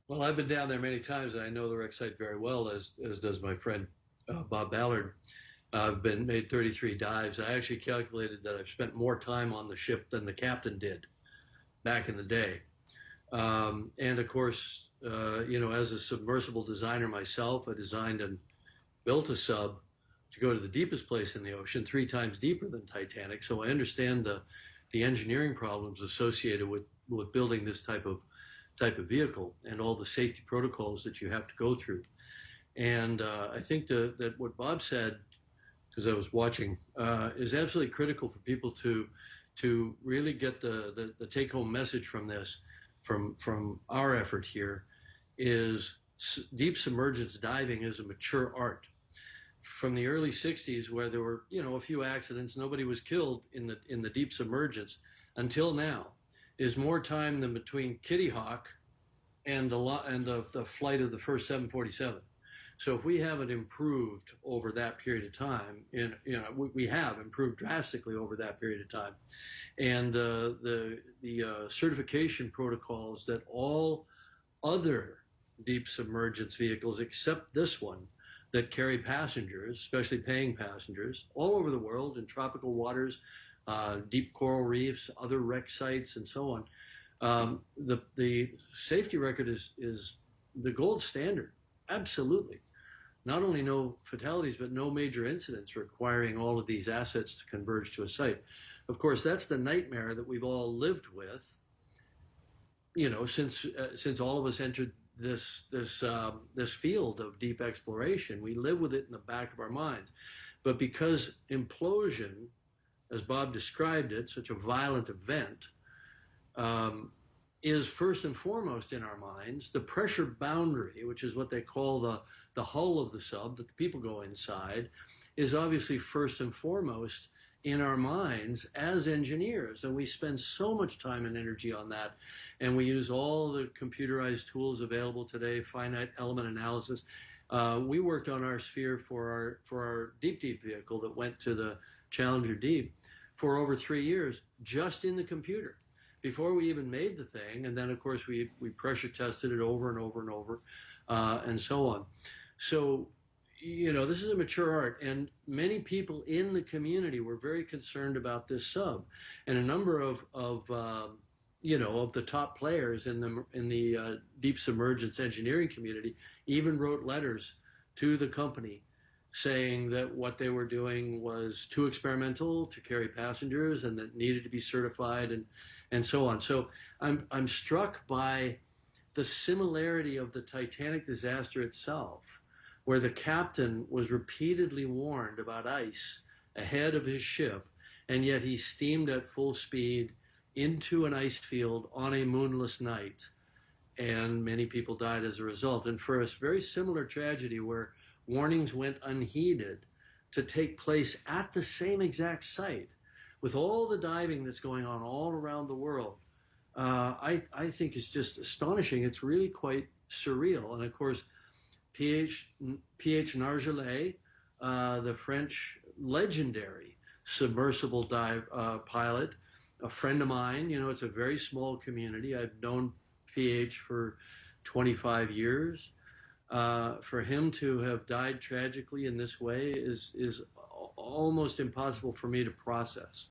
Well, I've been down there many times, and I know the wreck site very well, as does my friend Bob Ballard. I've been made 33 dives. I actually calculated that I've spent more time on the ship than the captain did back in the day. And of course, as a submersible designer myself, I designed and built a sub to go to the deepest place in the ocean, 3 times deeper than Titanic. So I understand the engineering problems associated with building this type of vehicle and all the safety protocols that you have to go through. And I think that what Bob said, because I was watching, is absolutely critical for people to really get the take home message from this, from our effort here, is deep submergence diving is a mature art. From the early 60s, where there were a few accidents, nobody was killed in the deep submergence, until now, is more time than between Kitty Hawk and the flight of the first 747. So if we haven't improved over that period of time, we have improved drastically over that period of time, and the certification protocols that all other deep submergence vehicles, except this one, that carry passengers, especially paying passengers, all over the world in tropical waters, deep coral reefs, other wreck sites, and so on. The safety record is the gold standard, absolutely. Not only no fatalities, but no major incidents requiring all of these assets to converge to a site. Of course, that's the nightmare that we've all lived with, since all of us entered this field of deep exploration. We live with it in the back of our minds. But because implosion, as Bob described it, such a violent event, is first and foremost in our minds. The pressure boundary, which is what they call the hull of the sub, that the people go inside, is obviously first and foremost in our minds as engineers. And we spend so much time and energy on that. And we use all the computerized tools available today, finite element analysis. We worked on our sphere for our deep vehicle that went to the Challenger Deep for over 3 years, just in the computer, before we even made the thing. And then, of course, we pressure tested it over and over and over, and so on. So, this is a mature art, and many people in the community were very concerned about this sub, and a number of the top players in the deep submergence engineering community even wrote letters to the company saying that what they were doing was too experimental to carry passengers and that needed to be certified, and so on. So I'm struck by the similarity of the Titanic disaster itself, where the captain was repeatedly warned about ice ahead of his ship, and yet he steamed at full speed into an ice field on a moonless night, and many people died as a result. And for a very similar tragedy where warnings went unheeded to take place at the same exact site, with all the diving that's going on all around the world, I think it's just astonishing. It's really quite surreal. And of course, P.H. Nargeolet, the French legendary submersible dive pilot, a friend of mine. It's a very small community. I've known PH for 25 years. For him to have died tragically in this way is almost impossible for me to process.